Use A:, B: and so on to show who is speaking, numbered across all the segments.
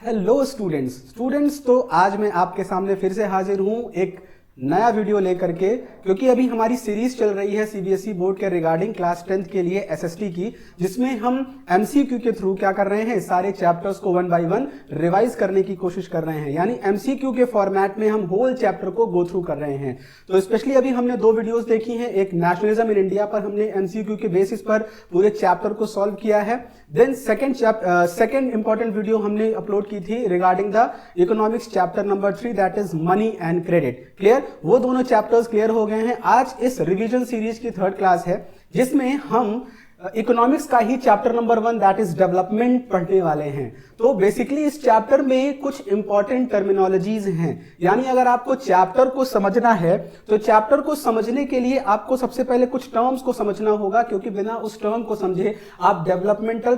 A: Hello students तो आज मैं आपके सामने फिर से हाजिर हूं एक नया वीडियो लेकर के, क्योंकि अभी हमारी सीरीज चल रही है सीबीएसई बोर्ड के रिगार्डिंग क्लास 10th के लिए एसएसटी की, जिसमें हम एमसीक्यू के थ्रू क्या कर रहे हैं, सारे चैप्टर्स को वन बाय वन रिवाइज करने की कोशिश कर रहे हैं। यानी एमसीक्यू के फॉर्मेट में हम होल चैप्टर को गो थ्रू कर रहे हैं। तो स्पेशली अभी हमने दो वीडियोज देखी हैं, एक नेशनलिज्म इन इंडिया पर हमने एमसीक्यू के बेसिस पर पूरे चैप्टर को सॉल्व किया है। देन सेकेंड इंपॉर्टेंट वीडियो हमने अपलोड की थी regarding the economics chapter number 3, that is money and credit. Clear, वो दोनों चैप्टर्स क्लियर हो गए हैं। आज इस रिवीजन सीरीज की थर्ड क्लास है, जिसमें हम इकोनॉमिक्स का ही chapter number 1 that is development पढ़ने वाले हैं। तो बेसिकली इस चैप्टर में कुछ इंपॉर्टेंट टर्मिनोलॉजीज हैं। यानी अगर आपको चैप्टर को समझना है तो चैप्टर को समझने के लिए आपको सबसे पहले कुछ टर्म्स को समझना होगा, क्योंकि बिना उस टर्म को समझे आप डेवलपमेंटल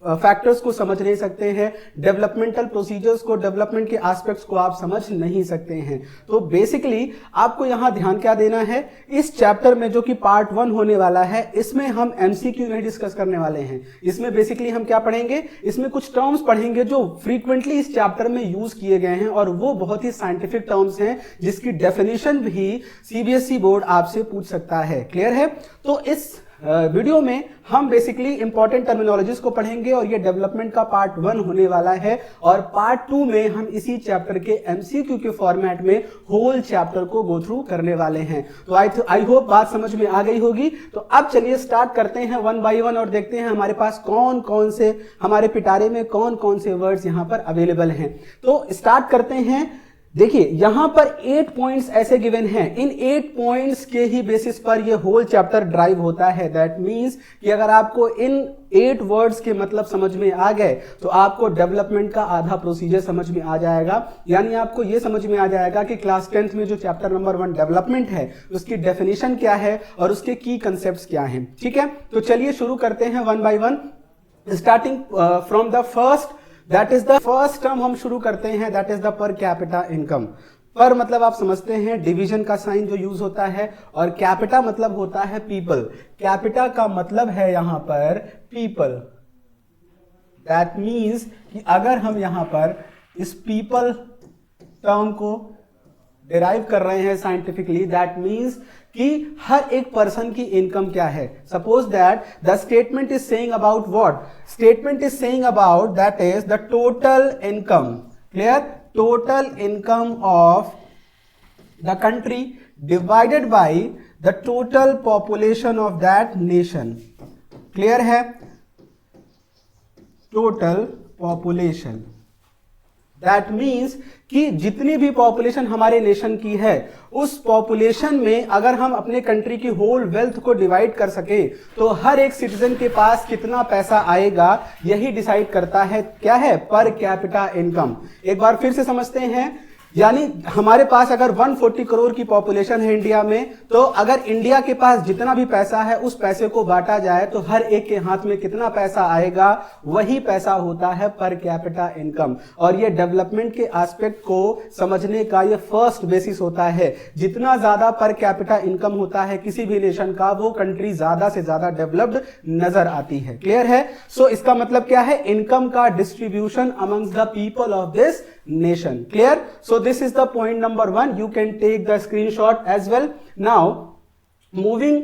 A: फैक्टर्स को समझ नहीं सकते हैं, डेवलपमेंटल प्रोसीजर्स को, डेवलपमेंट के एस्पेक्ट्स को आप समझ नहीं सकते हैं। तो बेसिकली आपको यहां ध्यान क्या देना है, इस चैप्टर में जो कि पार्ट 1 होने वाला है, इसमें हम एमसीक्यू नहीं डिस्कस करने वाले हैं। इसमें बेसिकली हम क्या पढ़ेंगे, इसमें कुछ टर्म्स पढ़ेंगे जो फ्रीक्वेंटली इस चैप्टर में यूज किए गए हैं, और वो बहुत ही साइंटिफिक टर्म्स हैं जिसकी डेफिनेशन भी सीबीएसई बोर्ड आपसे पूछ सकता है। क्लियर है? तो इस वीडियो में हम बेसिकली इंपॉर्टेंट टर्मिनोलॉजीज को पढ़ेंगे, और ये डेवलपमेंट का पार्ट 1 होने वाला है, और पार्ट 2 में हम इसी चैप्टर के एमसीक्यू के फॉर्मेट में होल चैप्टर को गो थ्रू करने वाले हैं। तो आई होप बात समझ में आ गई होगी। तो अब चलिए स्टार्ट करते हैं वन बाय वन, और देखते हैं हमारे पास कौन कौन से, हमारे पिटारे में कौन कौन से वर्ड्स यहां पर अवेलेबल हैं। तो स्टार्ट करते हैं। देखिए यहां पर 8 पॉइंट्स ऐसे गिवन हैं, इन 8 पॉइंट्स के ही बेसिस पर ये होल चैप्टर ड्राइव होता है। दैट मींस कि अगर आपको इन 8 वर्ड्स के मतलब समझ में आ गए तो आपको डेवलपमेंट का आधा प्रोसीजर समझ में आ जाएगा। यानी आपको ये समझ में आ जाएगा कि क्लास 10th में जो चैप्टर नंबर 1 डेवलपमेंट है उसकी डेफिनेशन क्या है और उसके की कंसेप्ट्स क्या हैं। ठीक है, तो चलिए शुरू करते हैं one by one, starting from the first, that is the first term हम शुरू करते हैं, that is the per capita income. पर मतलब आप समझते हैं डिवीजन का साइन जो यूज होता है, और कैपिटा मतलब होता है पीपल। कैपिटा का मतलब है यहां पर पीपल। दैट मीन्स कि अगर हम यहां पर इस पीपल टर्म को डिराइव कर रहे हैं साइंटिफिकली, दैट मीन्स कि हर एक पर्सन की इनकम क्या है। Suppose that the statement is saying about what, statement is saying about that is the total income. Clear, total income of the country divided by the total population of that nation. Clear है, total population, that means कि जितनी भी population हमारे nation की है, उस population में अगर हम अपने कंट्री की होल वेल्थ को डिवाइड कर सके तो हर एक सिटीजन के पास कितना पैसा आएगा, यही डिसाइड करता है क्या है, पर कैपिटा इनकम। एक बार फिर से समझते हैं। यानी हमारे पास अगर 140 करोड़ की पॉपुलेशन है इंडिया में, तो अगर इंडिया के पास जितना भी पैसा है उस पैसे को बांटा जाए तो हर एक के हाथ में कितना पैसा आएगा, वही पैसा होता है पर कैपिटा इनकम। और ये डेवलपमेंट के एस्पेक्ट को समझने का ये फर्स्ट बेसिस होता है। जितना ज्यादा पर कैपिटा इनकम होता है किसी भी नेशन का, वो कंट्री ज्यादा से ज्यादा डेवलप्ड नजर आती है। क्लियर है? सो इसका मतलब क्या है, इनकम का distribution amongst the people of this nation. Clear? So this is the point number 1. You can take the screenshot as well. Now moving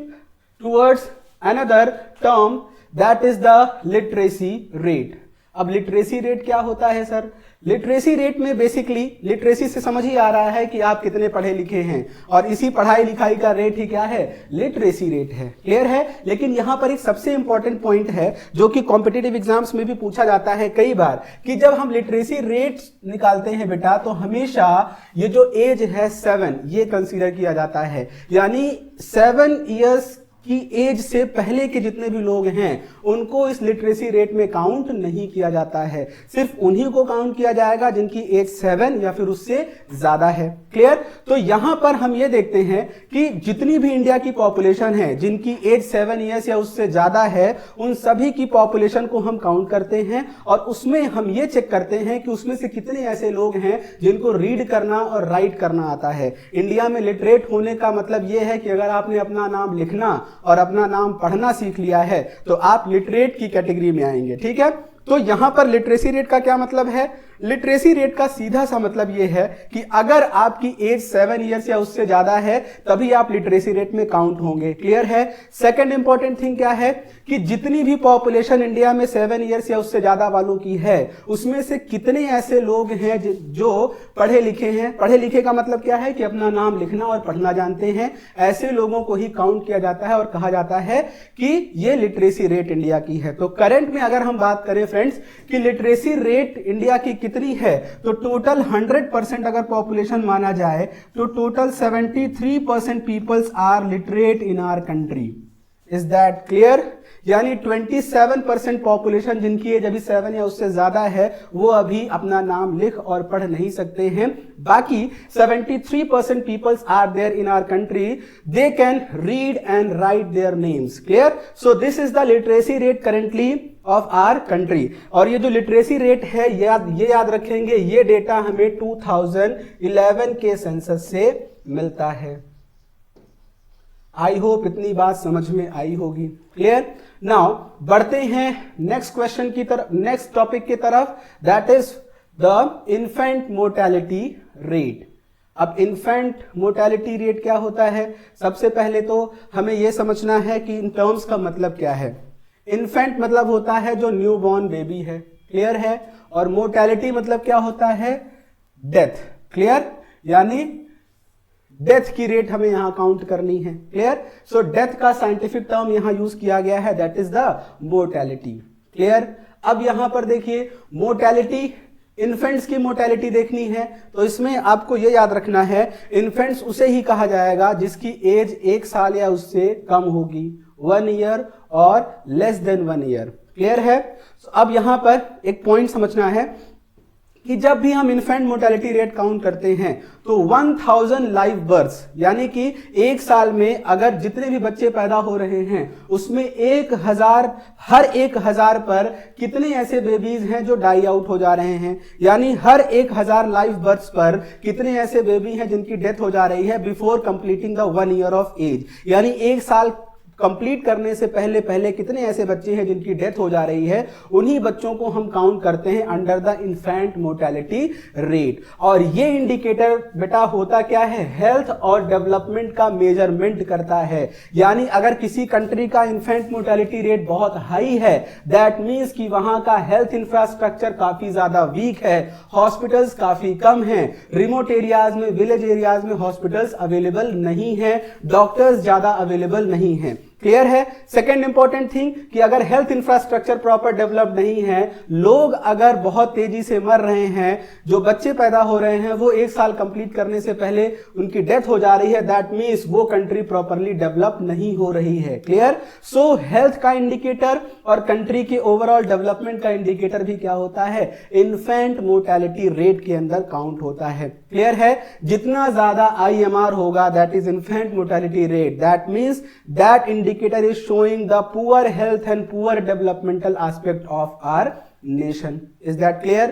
A: towards another term, that is the literacy rate. अब literacy rate क्या होता है sir? Literacy rate में basically literacy से समझ ही आ रहा है कि आप कितने पढ़े लिखे हैं, और इसी पढ़ाई लिखाई का रेट ही क्या है, लिटरेसी रेट है। क्लियर है? लेकिन यहां पर एक सबसे इंपॉर्टेंट पॉइंट है जो कि कॉम्पिटिटिव एग्जाम्स में भी पूछा जाता है कई बार, कि जब हम लिटरेसी रेट निकालते हैं बेटा, तो हमेशा ये जो एज है 7, ये कंसीडर किया जाता है। यानी 7 ईयर्स की एज से पहले के जितने भी लोग हैं उनको इस लिटरेसी रेट में काउंट नहीं किया जाता है। सिर्फ उन्हीं को काउंट किया जाएगा जिनकी एज 7 या फिर उससे ज्यादा है। क्लियर? तो यहां पर हम ये देखते हैं कि जितनी भी इंडिया की पॉपुलेशन है जिनकी एज 7 ईयर्स या उससे ज्यादा है, उन सभी की पॉपुलेशन को हम काउंट करते हैं, और उसमें हम ये चेक करते हैं कि उसमें से कितने ऐसे लोग हैं जिनको रीड करना और राइट करना आता है। इंडिया में लिटरेट होने का मतलब यह है कि अगर आपने अपना नाम लिखना और अपना नाम पढ़ना सीख लिया है तो आप लिटरेट की कैटेगरी में आएंगे। ठीक है? तो यहां पर लिटरेसी रेट का क्या मतलब है? लिटरेसी रेट का सीधा सा मतलब यह है कि अगर आपकी एज 7 ईयर्स या उससे ज्यादा है तभी आप लिटरेसी रेट में काउंट होंगे। क्लियर है? सेकंड इंपॉर्टेंट थिंग क्या है कि जितनी भी पॉपुलेशन इंडिया में 7 ईयर्स या उससे ज्यादा वालों की है उसमें से कितने ऐसे लोग हैं जो पढ़े लिखे हैं। पढ़े लिखे का मतलब क्या है कि अपना नाम लिखना और पढ़ना जानते हैं। ऐसे लोगों को ही काउंट किया जाता है और कहा जाता है कि ये लिटरेसी रेट इंडिया की है। तो करंट में अगर हम बात करें फ्रेंड्स कि लिटरेसी रेट इंडिया की कितनी है, तो टोटल 100% अगर पॉपुलेशन माना जाए तो total 73% peoples are literate in our country. Is that clear? यानी 27% पॉपुलेशन जिनकी एज अभी 7 या उससे ज्यादा है वो अभी अपना नाम लिख और पढ़ नहीं सकते हैं। बाकी 73% peoples are there in our country, they can read and write their names. Clear? So this is the literacy rate currently of our country. और ये जो लिटरेसी रेट है ये याद रखेंगे, ये डेटा हमें 2011 के सेंसस से मिलता है। आई होप इतनी बात समझ में आई होगी। क्लियर? नाउ बढ़ते हैं नेक्स्ट क्वेश्चन की तरफ, नेक्स्ट टॉपिक की तरफ, that is the infant mortality rate. अब इन्फेंट मोर्टेलिटी रेट क्या होता है? सबसे पहले तो हमें यह समझना है कि इन टर्म्स का मतलब क्या है। इन्फेंट मतलब होता है जो न्यू बॉर्न बेबी है। क्लियर है? और मोर्टेलिटी मतलब क्या होता है? डेथ। क्लियर? यानी डेथ की रेट हमें यहां काउंट करनी है। क्लियर? सो डेथ का साइंटिफिक टर्म यहां यूज किया गया है, that is the mortality. Clear? अब यहां पर देखिए मोर्टेलिटी, इन्फेंट्स की मोर्टेलिटी देखनी है तो इसमें आपको यह याद रखना है इन्फेंट्स उसे ही कहा जाएगा जिसकी एज 1 साल या उससे कम होगी, 1 ईयर और लेस देन 1 ईयर। क्लियर है? अब यहां पर एक पॉइंट समझना है कि जब भी हम इन्फेंट मोर्टेलिटी रेट काउंट करते हैं तो 1000 लाइव बर्थ्स, यानी कि 1 साल में अगर जितने भी बच्चे पैदा हो रहे हैं उसमें 1000, हर 1000 पर कितने ऐसे बेबीज हैं जो डाई आउट हो जा रहे हैं, यानी हर 1000 लाइव बर्थ्स पर कितने ऐसे बेबी हैं जिनकी डेथ हो जा रही है before completing the 1 year of age. यानी 1 साल कंप्लीट करने से पहले पहले कितने ऐसे बच्चे हैं जिनकी डेथ हो जा रही है, उन्हीं बच्चों को हम काउंट करते हैं under the infant mortality rate. और ये इंडिकेटर बेटा होता क्या है? हेल्थ और डेवलपमेंट का मेजरमेंट करता है। यानी अगर किसी कंट्री का इन्फेंट मोर्टेलिटी रेट बहुत हाई है, दैट मींस कि वहां का हेल्थ इंफ्रास्ट्रक्चर काफी ज्यादा वीक है, हॉस्पिटल्स काफी कम हैं, रिमोट एरियाज में, विलेज एरियाज में हॉस्पिटल्स अवेलेबल नहीं है, डॉक्टर्स ज्यादा अवेलेबल नहीं है। क्लियर है? सेकेंड इंपॉर्टेंट थिंग कि अगर हेल्थ इंफ्रास्ट्रक्चर प्रॉपर डेवलप नहीं है, लोग अगर बहुत तेजी से मर रहे हैं, जो बच्चे पैदा हो रहे हैं वो 1 साल कंप्लीट करने से पहले उनकी डेथ हो जा रही है, दैट मीन्स वो कंट्री प्रॉपरली डेवलप नहीं हो रही है। क्लियर? सो हेल्थ का इंडिकेटर और कंट्री के ओवरऑल डेवलपमेंट का इंडिकेटर भी क्या होता है? इन्फेंट मोर्टेलिटी रेट के अंदर काउंट होता है। क्लियर है? जितना ज्यादा IMR होगा, that is infant mortality rate, that means that indicator is showing the poor health and poor developmental aspect of our nation. Is that clear?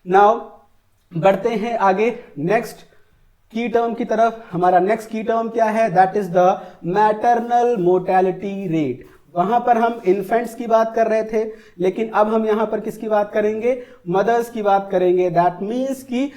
A: Now बढ़ते हैं आगे नेक्स्ट की टर्म की तरफ। हमारा नेक्स्ट की टर्म क्या है? That is the maternal mortality rate. वहां पर हम इन्फेंट्स की बात कर रहे थे, लेकिन अब हम यहां पर किसकी बात करेंगे? मदर्स की बात करेंगे। दैट मीन्स कि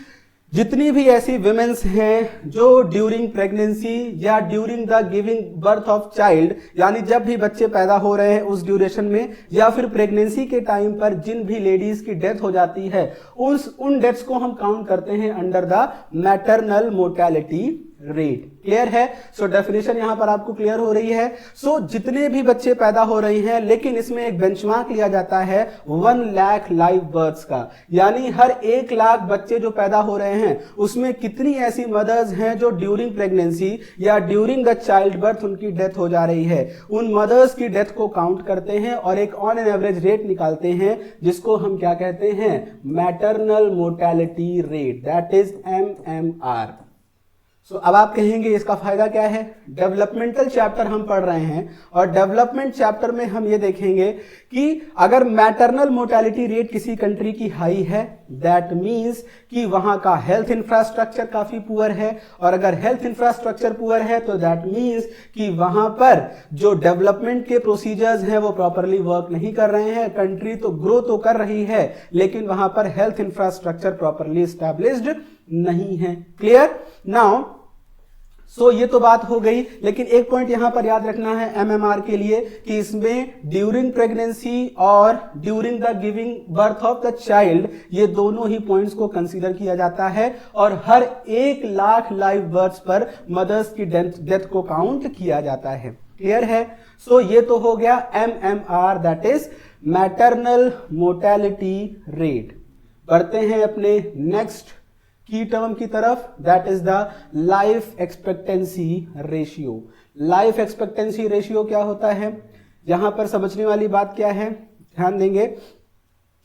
A: जितनी भी ऐसी विमेन्स हैं जो ड्यूरिंग प्रेगनेंसी या during the giving birth of child, यानी जब भी बच्चे पैदा हो रहे हैं उस ड्यूरेशन में या फिर प्रेगनेंसी के टाइम पर जिन भी लेडीज की डेथ हो जाती है, उन डेथ्स को हम काउंट करते हैं under the maternal mortality rate. Clear है? सो डेफिनेशन यहां पर आपको क्लियर हो रही है। सो जितने भी बच्चे पैदा हो रहे हैं, लेकिन इसमें एक बेंचमार्क लिया जाता है 1 लाख लाइव बर्थ्स का, यानी हर 1 लाख बच्चे जो पैदा हो रहे हैं उसमें कितनी ऐसी मदर्स हैं जो ड्यूरिंग प्रेगनेंसी या ड्यूरिंग द चाइल्ड बर्थ उनकी डेथ हो जा रही है। उन मदर्स की डेथ को काउंट करते हैं और एक ऑन एन एवरेज रेट निकालते हैं जिसको हम क्या कहते हैं? Maternal mortality rate, that is MMR। अब आप कहेंगे इसका फायदा क्या है। डेवलपमेंटल चैप्टर हम पढ़ रहे हैं और डेवलपमेंट चैप्टर में हम ये देखेंगे कि अगर मैटरनल मोर्टेलिटी रेट किसी कंट्री की हाई है, दैट मींस कि वहां का हेल्थ इंफ्रास्ट्रक्चर काफी पुअर है, और अगर हेल्थ इंफ्रास्ट्रक्चर पुअर है तो दैट मींस कि वहां पर जो डेवलपमेंट के प्रोसीजर्स हैं वो प्रॉपरली वर्क नहीं कर रहे हैं। कंट्री तो ग्रो तो कर रही है लेकिन वहां पर हेल्थ इंफ्रास्ट्रक्चर प्रॉपरली एस्टैब्लिश्ड नहीं है। Clear now. ये तो बात हो गई, लेकिन एक पॉइंट यहां पर याद रखना है एमएमआर के लिए कि इसमें ड्यूरिंग प्रेगनेंसी और during the giving birth of the child, ये दोनों ही पॉइंट्स को कंसीडर किया जाता है और हर 1 लाख लाइव बर्थ्स पर मदर्स की डेथ को काउंट किया जाता है। क्लियर है। ये तो हो गया MMR, that is maternal mortality rate. बढ़ते हैं अपने नेक्स्ट की टर्म की तरफ, that is the life expectancy ratio. Life expectancy ratio क्या होता है, यहां पर समझने वाली बात क्या है, ध्यान देंगे।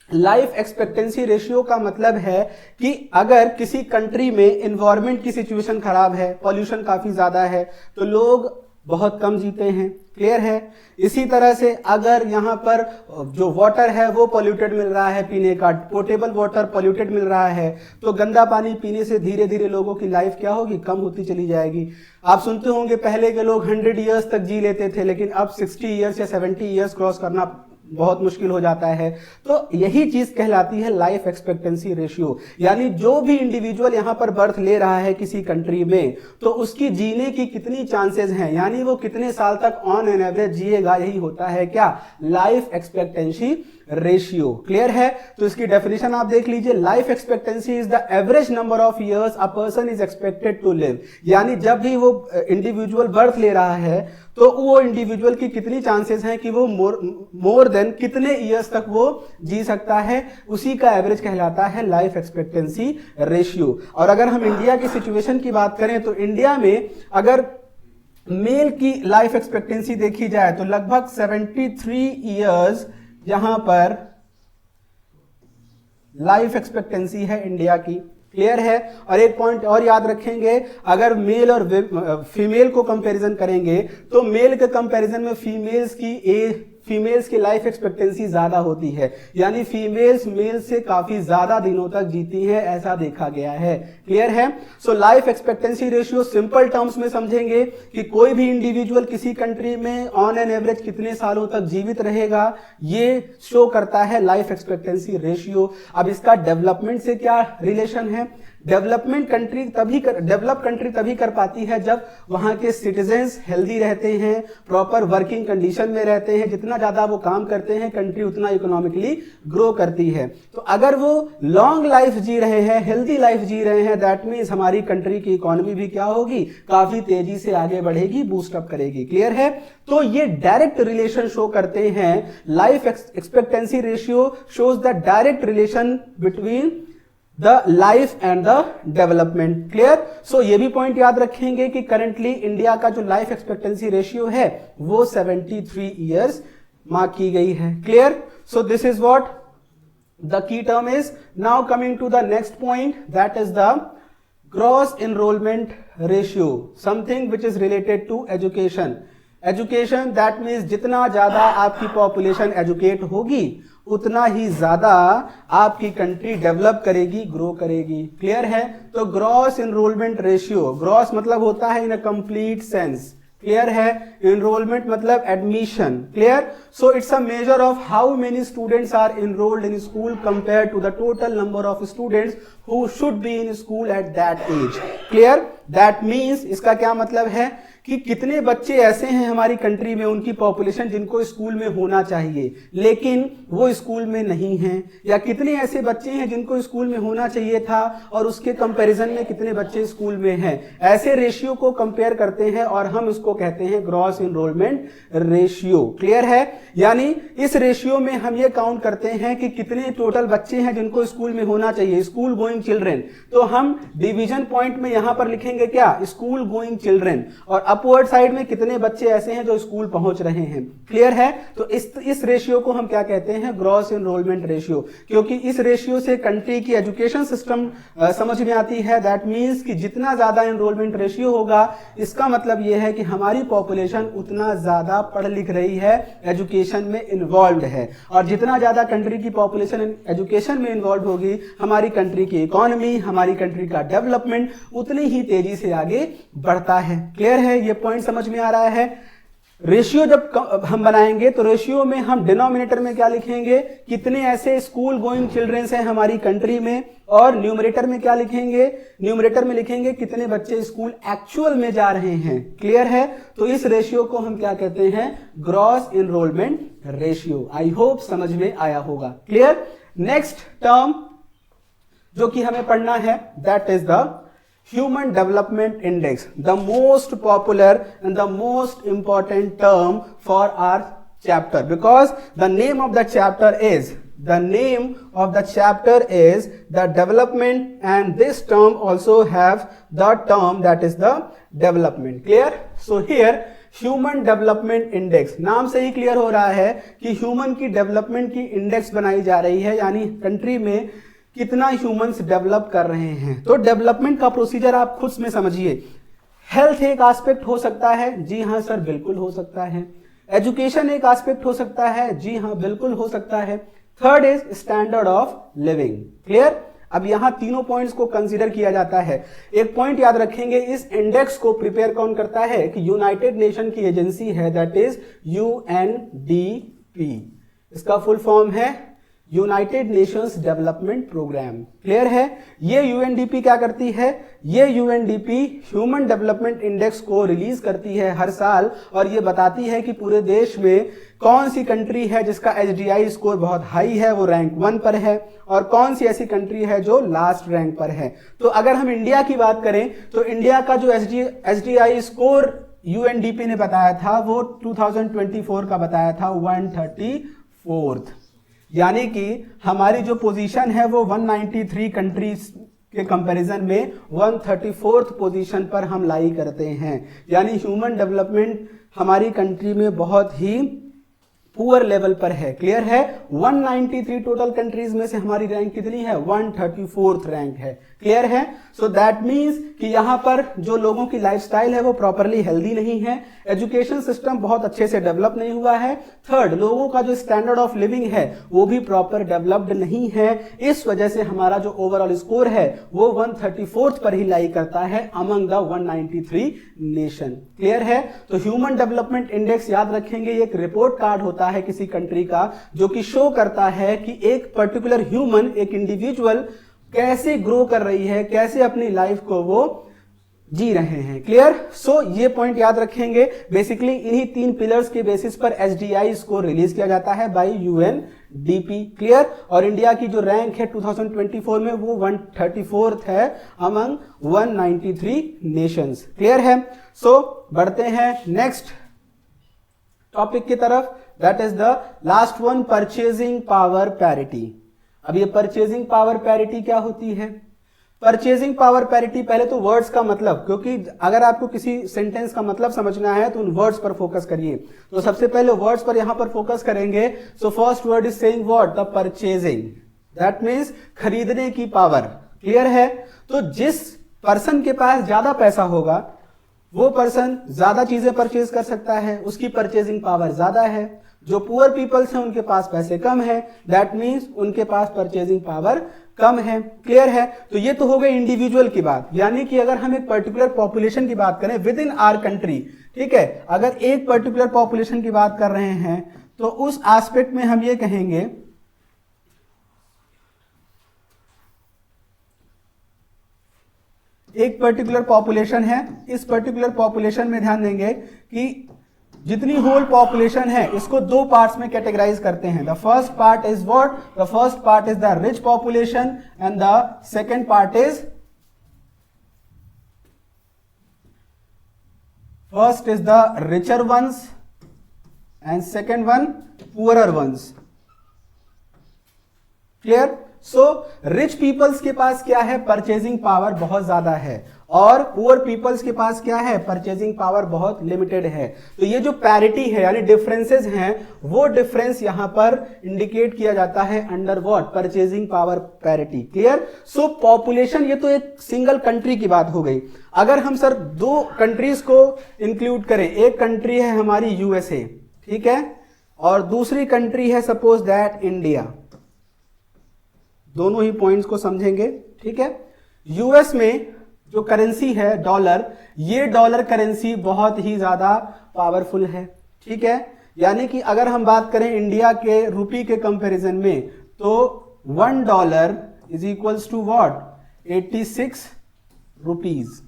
A: लाइफ एक्सपेक्टेंसी रेशियो का मतलब है कि अगर किसी कंट्री में एनवायरनमेंट की सिचुएशन खराब है, पॉल्यूशन काफी ज्यादा है, तो लोग बहुत कम जीते हैं। क्लियर है। इसी तरह से अगर यहां पर जो वाटर है वो पॉल्यूटेड मिल रहा है, पीने का पोर्टेबल वाटर पॉल्यूटेड मिल रहा है, तो गंदा पानी पीने से धीरे धीरे लोगों की लाइफ क्या होगी, कम होती चली जाएगी। आप सुनते होंगे पहले के लोग 100 ईयर्स तक जी लेते थे, लेकिन अब 60 ईयर्स या 70 ईयर्स क्रॉस करना बहुत मुश्किल हो जाता है। तो यही चीज कहलाती है लाइफ एक्सपेक्टेंसी रेशियो। यानी जो भी इंडिविजुअल यहां पर बर्थ ले रहा है किसी कंट्री में, तो उसकी जीने की कितनी चांसेस हैं, यानी वो कितने साल तक ऑन एन एवरेज जिएगा, यही होता है क्या, लाइफ एक्सपेक्टेंसी रेशियो। क्लियर है। तो इसकी डेफिनेशन आप देख लीजिए, life expectancy is the average number of years a person is expected to live. यानी जब भी वो इंडिविजुअल बर्थ ले रहा है तो वो इंडिविजुअल की कितनी चांसेस हैं कि वो मोर देन कितने इयर्स तक वो जी सकता है, उसी का एवरेज कहलाता है लाइफ एक्सपेक्टेंसी रेशियो। और अगर हम इंडिया की सिचुएशन की बात करें तो इंडिया में अगर मेल की लाइफ एक्सपेक्टेंसी देखी जाए तो लगभग 73 इयर्स यहां पर लाइफ एक्सपेक्टेंसी है इंडिया की। क्लियर है। और एक पॉइंट और याद रखेंगे, अगर मेल और फीमेल को कंपैरिजन करेंगे तो मेल के कंपैरिजन में फीमेल्स की लाइफ एक्सपेक्टेंसी ज्यादा होती है, यानी फीमेल्स मेल से काफी ज्यादा दिनों तक जीती है, ऐसा देखा गया है। क्लियर है। So life expectancy ratio simple terms में समझेंगे कि कोई भी इंडिविजुअल किसी कंट्री में ऑन एन एवरेज कितने सालों तक जीवित रहेगा, ये शो करता है लाइफ एक्सपेक्टेंसी रेशियो। अब इसका डेवलपमेंट से क्या रिलेशन है, डेवलप कंट्री तभी कर पाती है जब वहां के सिटीजन्स हेल्दी रहते हैं, प्रॉपर वर्किंग कंडीशन में रहते हैं। जितना ज्यादा वो काम करते हैं कंट्री उतना इकोनॉमिकली ग्रो करती है। तो अगर वो लॉन्ग लाइफ जी रहे हैं, हेल्दी लाइफ जी रहे हैं, दैट मीन्स हमारी कंट्री की इकोनॉमी भी क्या होगी, काफी तेजी से आगे बढ़ेगी, बूस्टअप करेगी। क्लियर है। तो ये डायरेक्ट रिलेशन शो करते हैं, life expectancy ratio shows the direct relation between the life and the development. Clear. So ये भी पॉइंट याद रखेंगे कि करंटली इंडिया का जो लाइफ एक्सपेक्टेंसी रेशियो है वो 73 इयर्स मार्क की गई है। Clear. So this is what the key term is. Now coming to the next point, that is the gross enrolment ratio, something which is related to education. Education that means जितना ज्यादा आपकी population educate होगी उतना ही ज्यादा आपकी country develop करेगी, grow करेगी। क्लियर है। तो ग्रॉस एनरोलमेंट रेशियो, ग्रॉस मतलब होता है in a complete sense. Clear है। एनरोलमेंट मतलब admission. Clear. So it's a measure of how many students are enrolled in school compare to the total number of students who should be in school at that age. Clear. That means इसका क्या मतलब है कि कितने बच्चे ऐसे हैं हमारी कंट्री में, उनकी पॉपुलेशन जिनको स्कूल में होना चाहिए लेकिन वो स्कूल में नहीं हैं, या कितने ऐसे बच्चे हैं जिनको स्कूल में होना चाहिए था और उसके कंपैरिजन में कितने बच्चे स्कूल में हैं। ऐसे रेशियो को कंपेयर करते हैं और हम इसको कहते हैं ग्रॉस एनरोलमेंट रेशियो। क्लियर है। यानी इस रेशियो में हम ये काउंट करते हैं कि कितने टोटल बच्चे हैं जिनको स्कूल में होना चाहिए, स्कूल गोइंग चिल्ड्रेन। तो हम डिवीजन पॉइंट में यहां पर लिखेंगे क्या, स्कूल गोइंग चिल्ड्रेन। और अब अपवर्ड साइड में कितने बच्चे ऐसे हैं जो स्कूल पहुंच रहे हैं। क्लियर है? तो इस रेशियो को हम क्या कहते हैं? Gross enrolment ratio. क्योंकि इस रेशियो से कंट्री की एजुकेशन सिस्टम समझ में आती है। दैट मीन्स कि जितना ज्यादा एनरोलमेंट रेशियो होगा, इसका मतलब यह है कि हमारी पॉपुलेशन उतना ज्यादा पढ़ लिख रही है, एजुकेशन में इन्वॉल्व है। और जितना ज्यादा कंट्री की पॉपुलेशन एजुकेशन में इन्वॉल्व होगी, हमारी कंट्री की इकोनॉमी, हमारी कंट्री का डेवलपमेंट उतनी ही तेजी से आगे बढ़ता है। क्लियर है? ये पॉइंट समझ में आ रहा है? रेशियो जब हम बनाएंगे तो रेशियो में हम डिनोमिनेटर में क्या लिखेंगे? कितने ऐसे स्कूल गोइंग चिल्ड्रंस हैं हमारी कंट्री में, और न्यूमरेटर में क्या लिखेंगे? न्यूमरेटर में लिखेंगे कितने बच्चे स्कूल एक्चुअल में जा रहे हैं। क्लियर है? तो इस रेशियो को हम क्या कहते हैं? Gross enrolment ratio. I hope समझ में आया होगा। क्लियर? नेक्स्ट टर्म जो कि हमें पढ़ना है, that is the Human Development Index, the most popular and the most important term for our chapter, because the name of the chapter is the development, and this term also have the term that is the development. Clear? So here human development index, नाम से ही clear हो रहा है कि human की development की index बनाई जा रही है, यानी कंट्री में कितना ह्यूमंस डेवलप कर रहे हैं। तो डेवलपमेंट का प्रोसीजर आप खुद में समझिए। हेल्थ एक एस्पेक्ट हो सकता है, जी हाँ सर बिल्कुल हो सकता है। एजुकेशन एक एस्पेक्ट हो सकता है, जी हाँ बिल्कुल हो सकता है। Third is standard of living. Clear? अब यहां तीनों पॉइंट्स को कंसीडर किया जाता है। एक पॉइंट याद रखेंगे, इस इंडेक्स को प्रिपेयर कौन करता है? कि यूनाइटेड नेशन की एजेंसी है, दैट इज यूएनडीपी। इसका फुल फॉर्म है United Nations Development Programme. Clear है? ये यूएनडीपी क्या करती है? ये यूएनडीपी ह्यूमन डेवलपमेंट इंडेक्स को रिलीज करती है हर साल, और ये बताती है कि पूरे देश में कौन सी कंट्री है जिसका एचडीआई स्कोर बहुत हाई है, वो रैंक 1 पर है, और कौन सी ऐसी कंट्री है जो लास्ट रैंक पर है। तो अगर हम इंडिया की बात करें तो इंडिया का जो एचडीआई स्कोर यूएनडीपी ने बताया था वो 2024 का बताया था 134th, यानी कि हमारी जो पोजीशन है वो 193 कंट्रीज के कंपैरिजन में 134th पोजीशन पर हम लाई करते हैं। यानी ह्यूमन डेवलपमेंट हमारी कंट्री में बहुत ही पुअर लेवल पर है। क्लियर है? 193 टोटल कंट्रीज में से हमारी रैंक कितनी है? 134th रैंक है। क्लियर है? सो दैट मीन्स कि यहां पर जो लोगों की लाइफस्टाइल है वो प्रॉपरली हेल्दी नहीं है, एजुकेशन सिस्टम बहुत अच्छे से डेवलप नहीं हुआ है। थर्ड, लोगों का जो स्टैंडर्ड ऑफ लिविंग है वो भी प्रॉपर डेवलप्ड नहीं है। इस वजह से हमारा जो ओवरऑल स्कोर है वो 134th पर ही लाई करता है अमंग द 193 नेशन। क्लियर है? तो ह्यूमन डेवलपमेंट इंडेक्स याद रखेंगे, एक रिपोर्ट कार्ड होता है किसी कंट्री का जो कि शो करता है कि एक पर्टिकुलर ह्यूमन, एक इंडिविजुअल कैसे ग्रो कर रही है, कैसे अपनी लाइफ को वो जी रहे हैं। क्लियर? सो ये पॉइंट याद रखेंगे। बेसिकली इन्हीं 3 पिलर्स के बेसिस पर एचडीआई स्कोर रिलीज किया जाता है बाय यूएनडीपी। क्लियर? और इंडिया की जो रैंक है 2024 में वो 134th है अमंग 193 नेशंस। क्लियर है? सो बढ़ते हैं नेक्स्ट टॉपिक की तरफ, that is the last one, purchasing power parity. अब ये परचेजिंग पावर पैरिटी क्या होती है? परचेजिंग पावर पैरिटी, पहले तो वर्ड्स का मतलब, क्योंकि अगर आपको किसी सेंटेंस का मतलब समझना है तो उन वर्ड्स पर फोकस करिए। तो सबसे पहले वर्ड्स पर यहां पर फोकस करेंगे। So first word is saying what? The purchasing, that means खरीदने की पावर। क्लियर है? तो जिस पर्सन के पास ज्यादा पैसा होगा वो पर्सन ज्यादा चीजें परचेज कर सकता है, उसकी परचेजिंग पावर ज्यादा है। जो पुअर पीपल्स हैं उनके पास पैसे कम है, दैट मीन्स उनके पास परचेजिंग पावर कम है। क्लियर है? तो ये तो हो गई इंडिविजुअल की बात, यानी कि अगर हम एक पर्टिकुलर पॉपुलेशन की बात करें विद इन आवर कंट्री, ठीक है, अगर एक पर्टिकुलर पॉपुलेशन की बात कर रहे हैं तो उस एस्पेक्ट में हम ये कहेंगे एक पर्टिकुलर पॉपुलेशन है, इस पर्टिकुलर पॉपुलेशन में ध्यान देंगे कि जितनी होल पॉपुलेशन है इसको 2 पार्ट्स में कैटेगराइज करते हैं। The first part is what? The first part is the rich population and the second part is first is the richer ones and second one poorer ones. Clear? So rich peoples के पास क्या है? Purchasing power बहुत ज्यादा है, और poor peoples के पास क्या है, परचेजिंग पावर बहुत लिमिटेड है। तो ये जो पैरिटी है यानी डिफरेंसेस हैं, वो डिफरेंस यहां पर इंडिकेट किया जाता है under what, purchasing power parity. Clear? So population, ये तो एक सिंगल कंट्री की बात हो गई। अगर हम सर दो कंट्रीज को इंक्लूड करें, एक कंट्री है हमारी यूएसए, ठीक है, और दूसरी कंट्री है सपोज दैट इंडिया, दोनों ही पॉइंट्स को समझेंगे, ठीक है। यूएस में जो करेंसी है डॉलर, ये डॉलर करेंसी बहुत ही ज्यादा पावरफुल है, ठीक है। यानी कि अगर हम बात करें इंडिया के रुपी के कंपैरिजन में, तो $1 is equals to what, 86 rupees.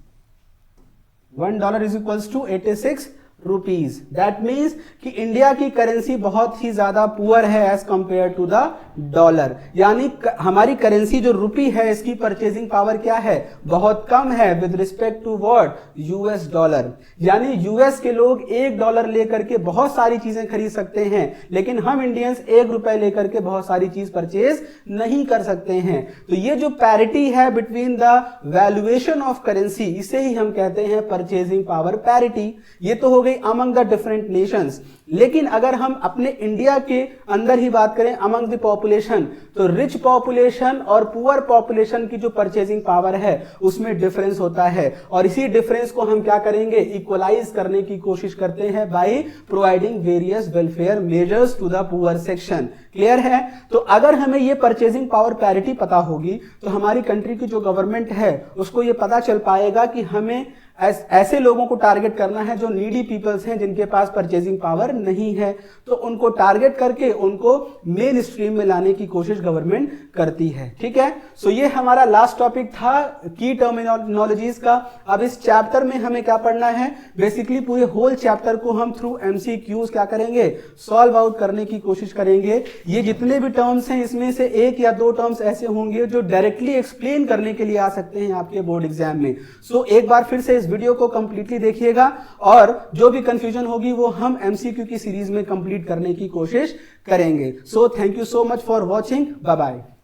A: $1 is equals to 86 rupees. That means कि इंडिया की करेंसी बहुत ही ज्यादा पुअर है as compare to the dollar. यानी हमारी करेंसी जो रुपी है, इसकी परचेजिंग पावर क्या है, बहुत कम है with respect to what, US dollar. यानी यूएस के लोग $1 लेकर के बहुत सारी चीजें खरीद सकते हैं, लेकिन हम इंडियंस ₹1 लेकर के बहुत सारी चीज परचेज नहीं कर सकते हैं। तो ये जो पैरिटी है between the valuation of currency, इसे ही हम कहते हैं परचेजिंग पावर पैरिटी। ये तो हो अमंग द डिफरेंट नेशंस। लेकिन अगर हम अपने इंडिया के अंदर ही बात करें अमंग द पॉपुलेशन, तो रिच पॉपुलेशन और पुअर पॉपुलेशन की जो परचेजिंग पावर है उसमें डिफरेंस होता है, और इसी डिफरेंस को हम क्या करेंगे, इक्वलाइज करने की कोशिश करते हैं by providing various welfare measures to the poor section. Clear है? तो अगर हमें ये परचेजिंग पावर पैरिटी पता होगी तो हमारी कंट्री की जो गवर्नमेंट है उसको ये पता चल पाएगा कि हमें ऐसे लोगों को टारगेट करना है जो नीडी पीपल्स हैं, जिनके पास परचेजिंग पावर नहीं है, तो उनको टारगेट करके उनको मेन स्ट्रीम में लाने की कोशिश गवर्नमेंट करती है। ठीक है, सो ये हमारा लास्ट टॉपिक था की टर्मिनोलॉजीज का। अब इस चैप्टर में हमें क्या पढ़ना है, बेसिकली पूरे होल चैप्टर को हम थ्रू एमसीक्यूज क्या करेंगे, सॉल्व आउट करने की कोशिश करेंगे। ये जितने भी टर्म्स हैं इसमें से एक या दो टर्म्स ऐसे होंगे जो डायरेक्टली एक्सप्लेन करने के लिए आ सकते हैं आपके बोर्ड एग्जाम में। सो एक बार फिर से इस वीडियो को कंप्लीटली देखिएगा और जो भी कंफ्यूजन होगी वो हम एमसीक्यू की सीरीज में कंप्लीट करने की कोशिश करेंगे। So thank you so much for watching, bye bye.